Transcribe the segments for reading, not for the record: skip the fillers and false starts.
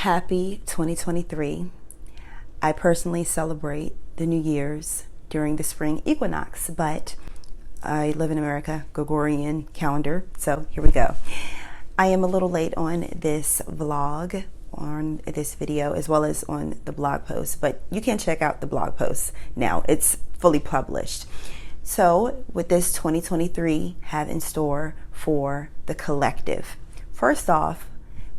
Happy 2023. I personally celebrate the New Year's during the spring equinox, but I live in America, Gregorian calendar, so here we go. I am a little late on this vlog, on this video, as well as on the blog post, but you can check out the blog post now. It's fully published. So what does 2023 have in store for the collective? First off,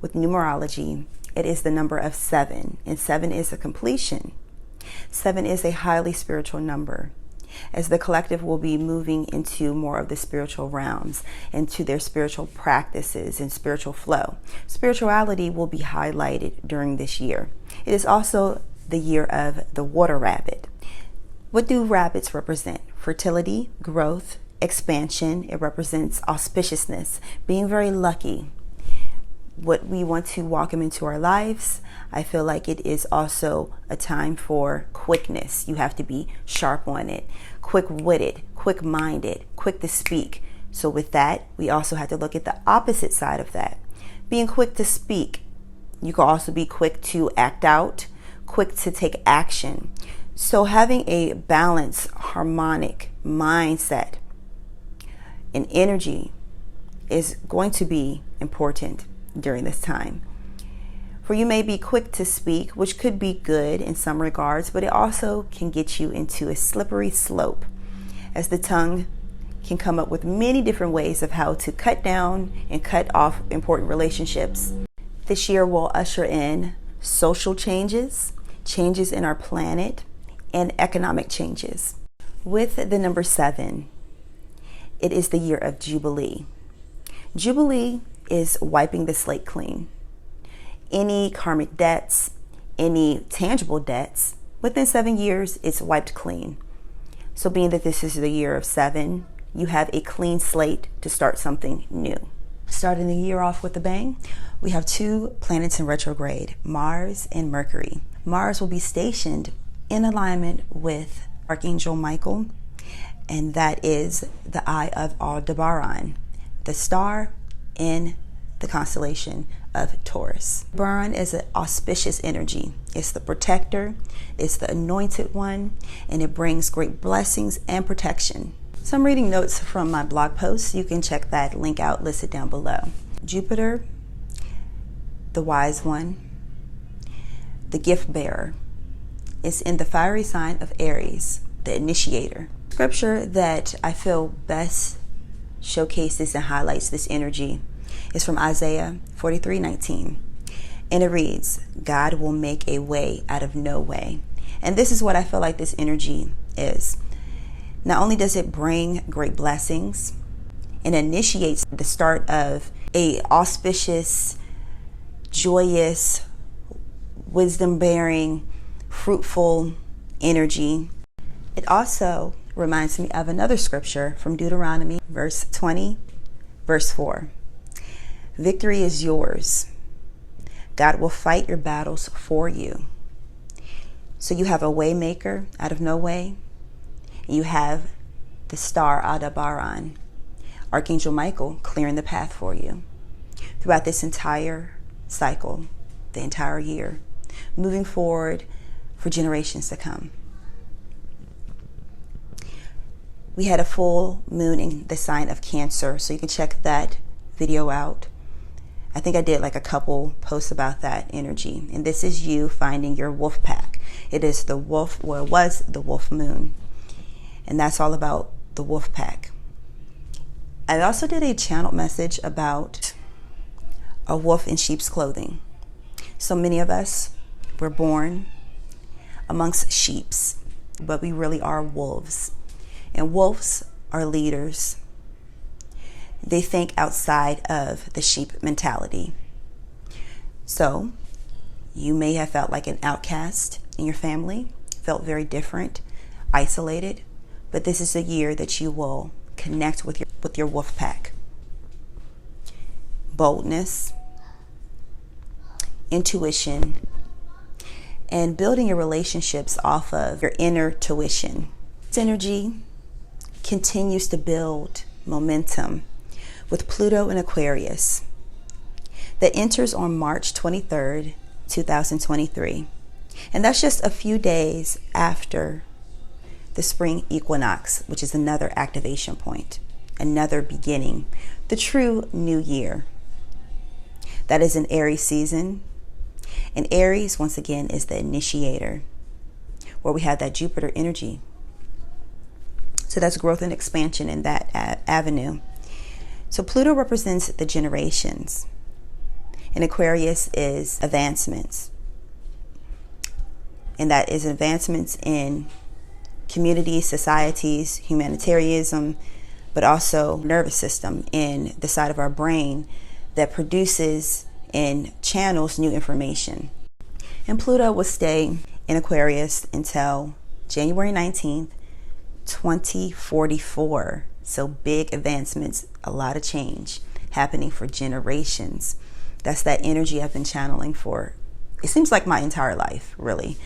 with numerology, it is the number of 7, and 7 is a completion. 7 is a highly spiritual number, as the collective will be moving into more of the spiritual realms, into their spiritual practices and spiritual flow. Spirituality will be highlighted during this year. It is also the year of the water rabbit. What do rabbits represent? Fertility, growth, expansion. It represents auspiciousness, being very lucky. What we want to welcome into our lives, I feel like it is also a time for quickness. You have to be sharp on it, quick-witted, quick-minded, quick to speak. So with that, we also have to look at the opposite side of that. Being quick to speak, you can also be quick to act out, quick to take action. So having a balanced, harmonic mindset and energy is going to be important during this time. For you may be quick to speak, which could be good in some regards, but it also can get you into a slippery slope, as the tongue can come up with many different ways of how to cut down and cut off important relationships. This year will usher in social changes, changes in our planet, and economic changes. With the number 7, it is the year of Jubilee. Jubilee is wiping the slate clean. Any karmic debts, any tangible debts, within 7 years, it's wiped clean. So being that this is the year of 7, you have a clean slate to start something new. Starting the year off with a bang, we have 2 planets in retrograde, Mars and Mercury. Mars will be stationed in alignment with Archangel Michael, and that is the eye of Aldebaran, the star in the constellation of Taurus. Burn is an auspicious energy. It's the protector, it's the anointed one, and it brings great blessings and protection. So I'm reading notes from my blog post. You can check that link out listed down below. Jupiter, the wise one, the gift bearer, is in the fiery sign of Aries, the initiator. Scripture that I feel best showcases and highlights this energy is from Isaiah 43:19, and it reads, God will make a way out of no way. And this is what I feel like this energy is. Not only does it bring great blessings, it initiates the start of a auspicious, joyous, wisdom-bearing, fruitful energy. It also reminds me of another scripture from Deuteronomy, verse 20, verse 4. Victory is yours. God will fight your battles for you. So you have a way maker out of no way. You have the star Aldebaran, Archangel Michael, clearing the path for you throughout this entire cycle, the entire year, moving forward for generations to come. We had a full moon in the sign of Cancer, so you can check that video out. I think I did like a couple posts about that energy. And this is you finding your wolf pack. It is the wolf, well, it was the wolf moon. And that's all about the wolf pack. I also did a channel message about a wolf in sheep's clothing. So many of us were born amongst sheeps, but we really are wolves. And wolves are leaders. They think outside of the sheep mentality. So you may have felt like an outcast in your family, felt very different, isolated, but this is a year that you will connect with your wolf pack. Boldness, intuition, and building your relationships off of your inner tuition. This energy continues to build momentum with Pluto in Aquarius that enters on March 23rd 2023. And that's just a few days after the spring equinox, which is another activation point, another beginning, the true new year. That is an Aries season. And Aries, once again, is the initiator, where we have that Jupiter energy. So that's growth and expansion in that avenue. So Pluto represents the generations. And Aquarius is advancements. And that is advancements in communities, societies, humanitarianism, but also nervous system in the side of our brain that produces and channels new information. And Pluto will stay in Aquarius until January 19th, 2044. So big advancements, a lot of change happening for generations. That's that energy I've been channeling for, it seems like my entire life, really.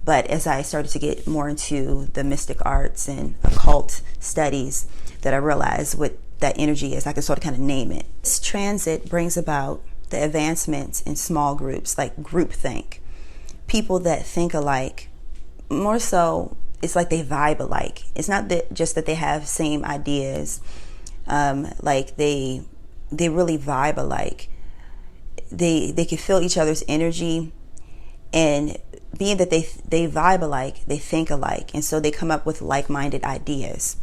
But as I started to get more into the mystic arts and occult studies, that I realized what that energy is, I can sort of kind of name it. This transit brings about the advancements in small groups, like groupthink. People that think alike, more so, it's like they vibe alike. It's not that just that they have same ideas, like they really vibe alike. They can feel each other's energy, and being that they vibe alike, they think alike, and so they come up with like-minded ideas.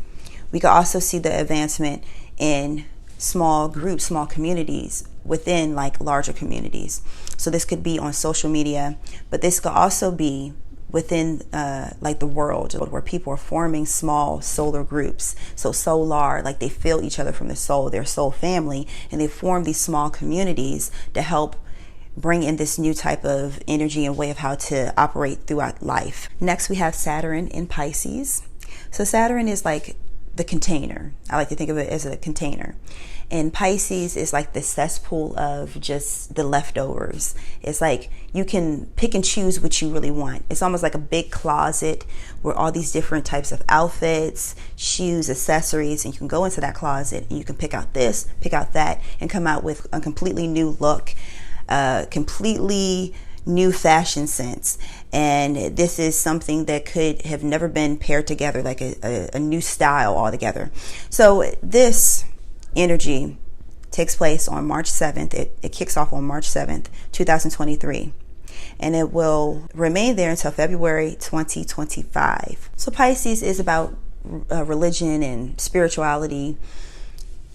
We can also see the advancement in small groups, small communities within like larger communities. So this could be on social media, but this could also be within like the world, where people are forming small solar groups. So solar, like they feel each other from the soul, their soul family, and they form these small communities to help bring in this new type of energy and way of how to operate throughout life. Next, we have Saturn in Pisces. So Saturn is like the container. I like to think of it as a container. And Pisces is like the cesspool of just the leftovers. It's like you can pick and choose what you really want. It's almost like a big closet where all these different types of outfits, shoes, accessories, and you can go into that closet and you can pick out this, pick out that, and come out with a completely new look, completely new fashion sense. And this is something that could have never been paired together, like a new style altogether. So this energy takes place on March 7th. It kicks off on March 7th, 2023. And it will remain there until February 2025. So Pisces is about religion and spirituality.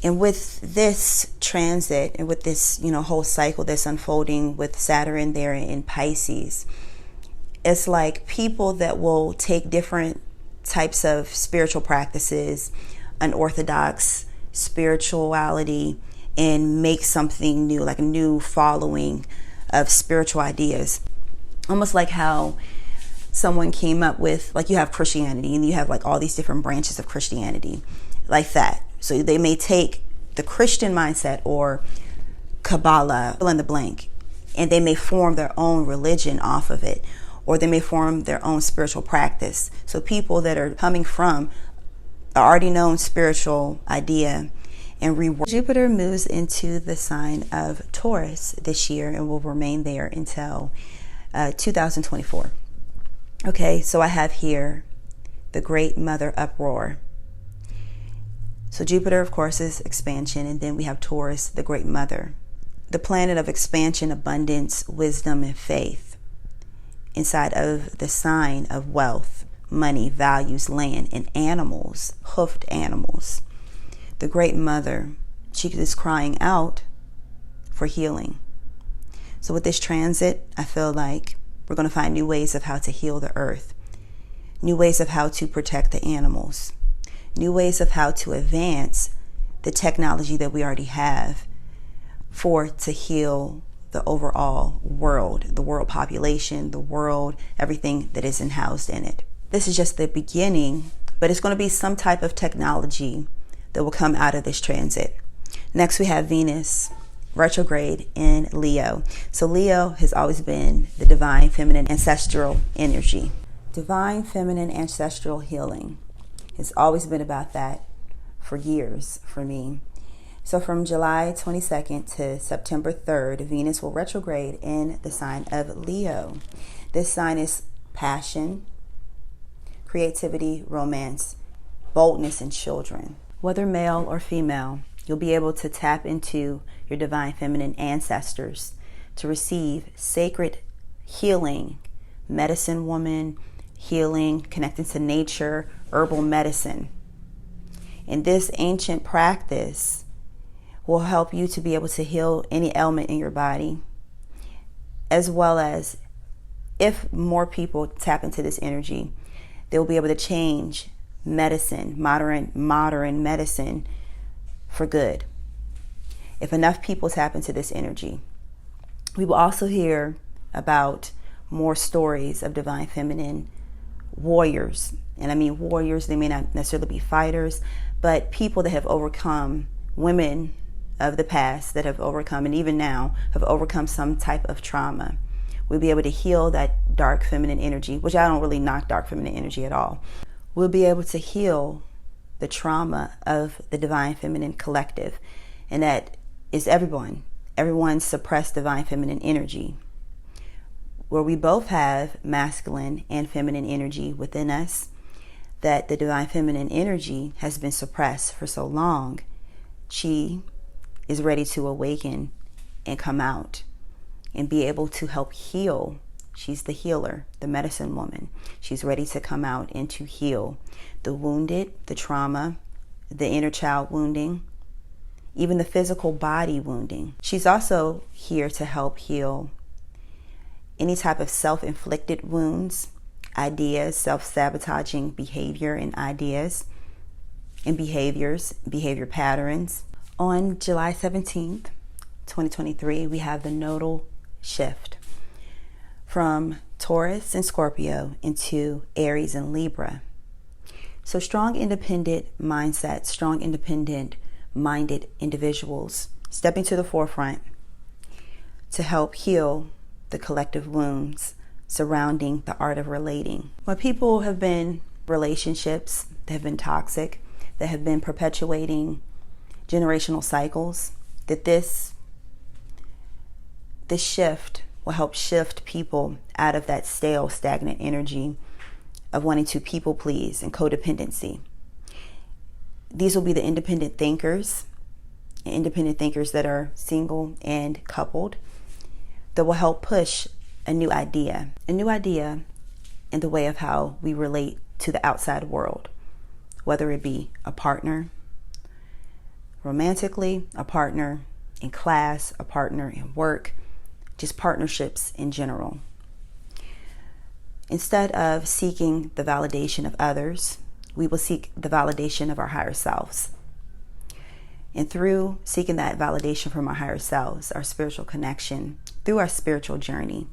And with this transit and with this, whole cycle that's unfolding with Saturn there in Pisces, it's like people that will take different types of spiritual practices, unorthodox spirituality, and make something new, like a new following of spiritual ideas. Almost like how someone came up with, like you have Christianity and you have like all these different branches of Christianity, like that. So they may take the Christian mindset or Kabbalah, fill in the blank, and they may form their own religion off of it, or they may form their own spiritual practice. So people that are coming from an already known spiritual idea and reward. Jupiter moves into the sign of Taurus this year and will remain there until 2024. Okay, so I have here the Great Mother Uproar. So Jupiter, of course, is expansion, and then we have Taurus, the Great Mother, the planet of expansion, abundance, wisdom, and faith, inside of the sign of wealth, money, values, land, and animals, hoofed animals. The Great Mother, she is crying out for healing. So with this transit, I feel like we're going to find new ways of how to heal the earth, new ways of how to protect the animals, new ways of how to advance the technology that we already have to heal the overall world, the world population, the world, everything that is housed in it. This is just the beginning, but it's going to be some type of technology that will come out of this transit. Next, we have Venus retrograde in Leo. So Leo has always been the divine feminine ancestral energy. Divine feminine ancestral healing. It's always been about that for years for me. So from July 22nd to September 3rd, Venus will retrograde in the sign of Leo. This sign is passion, creativity, romance, boldness, and children. Whether male or female, you'll be able to tap into your divine feminine ancestors to receive sacred healing, medicine woman, healing, connecting to nature, herbal medicine. And this ancient practice will help you to be able to heal any ailment in your body, as well as if more people tap into this energy, they'll be able to change medicine, modern medicine for good. If enough people tap into this energy, we will also hear about more stories of divine feminine warriors. And I mean warriors, they may not necessarily be fighters, but people that have overcome, women of the past that have overcome, and even now have overcome some type of trauma. We'll be able to heal that dark feminine energy, which I don't really knock dark feminine energy at all. We'll be able to heal the trauma of the divine feminine collective, and that is everyone's suppressed divine feminine energy, where we both have masculine and feminine energy within us, that the divine feminine energy has been suppressed for so long. She is ready to awaken and come out and be able to help heal. She's the healer, the medicine woman. She's ready to come out and to heal the wounded, the trauma, the inner child wounding, even the physical body wounding. She's also here to help heal any type of self-inflicted wounds, ideas, self-sabotaging behavior and ideas and behavior patterns. On July 17th, 2023, we have the nodal shift from Taurus and Scorpio into Aries and Libra. So strong independent mindsets, strong independent minded individuals stepping to the forefront to help heal the collective wounds surrounding the art of relating. When people have been relationships that have been toxic, that have been perpetuating generational cycles, that this shift will help shift people out of that stale, stagnant energy of wanting to people please and codependency. These will be the independent thinkers that are single and coupled, that will help push a new idea in the way of how we relate to the outside world, whether it be a partner romantically, a partner in class, a partner in work, just partnerships in general. Instead of seeking the validation of others, we will seek the validation of our higher selves. And through seeking that validation from our higher selves, our spiritual connection, through our spiritual journey,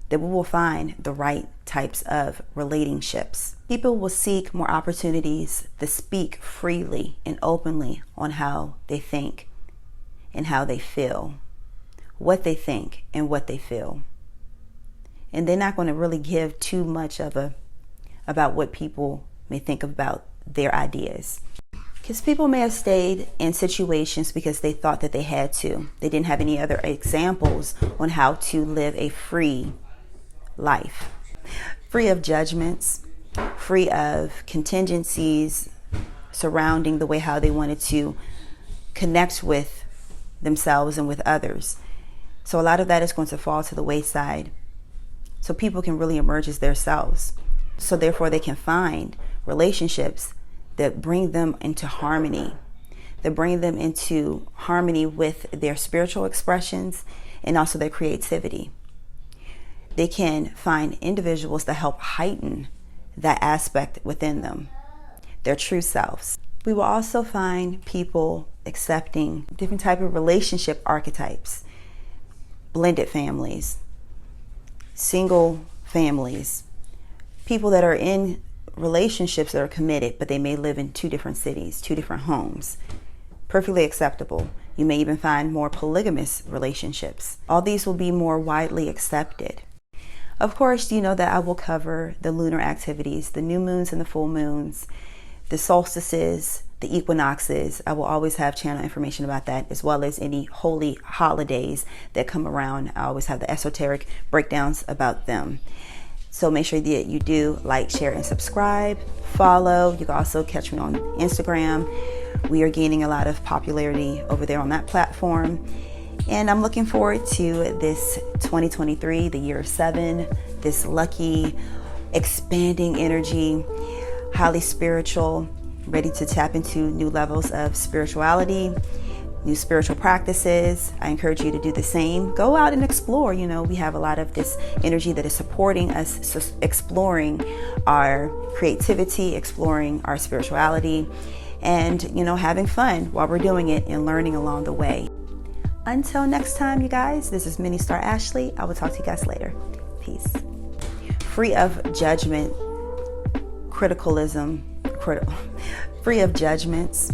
that we will find the right types of relationships. People will seek more opportunities to speak freely and openly on how they think and how they feel, what they think and what they feel. And they're not going to really give too much about what people may think about their ideas. Because people may have stayed in situations because they thought that they had to. They didn't have any other examples on how to live a free life, free of judgments, free of contingencies surrounding the way how they wanted to connect with themselves and with others. So a lot of that is going to fall to the wayside, so people can really emerge as themselves. So therefore they can find relationships that bring them into harmony, that bring them into harmony with their spiritual expressions and also their creativity. They can find individuals that help heighten that aspect within them, their true selves. We will also find people accepting different type of relationship archetypes, blended families, single families, people that are in relationships that are committed, but they may live in two different cities, two different homes. Perfectly acceptable. You may even find more polygamous relationships. All these will be more widely accepted. Of course, you know that I will cover the lunar activities, the new moons and the full moons, the solstices, the equinoxes. I will always have channel information about that, as well as any holy holidays that come around. I always have the esoteric breakdowns about them. So make sure that you do like, share, and subscribe. Follow. You can also catch me on Instagram. We are gaining a lot of popularity over there on that platform. And I'm looking forward to this 2023, the year of 7, this lucky, expanding energy, highly spiritual, ready to tap into new levels of spirituality, new spiritual practices. I encourage you to do the same. Go out and explore. You know, we have a lot of this energy that is supporting us, exploring our creativity, exploring our spirituality, and, you know, having fun while we're doing it and learning along the way. Until next time, you guys, this is Mini Star Ashley. I will talk to you guys later. Peace. Free of judgment, criticalism, free of judgments,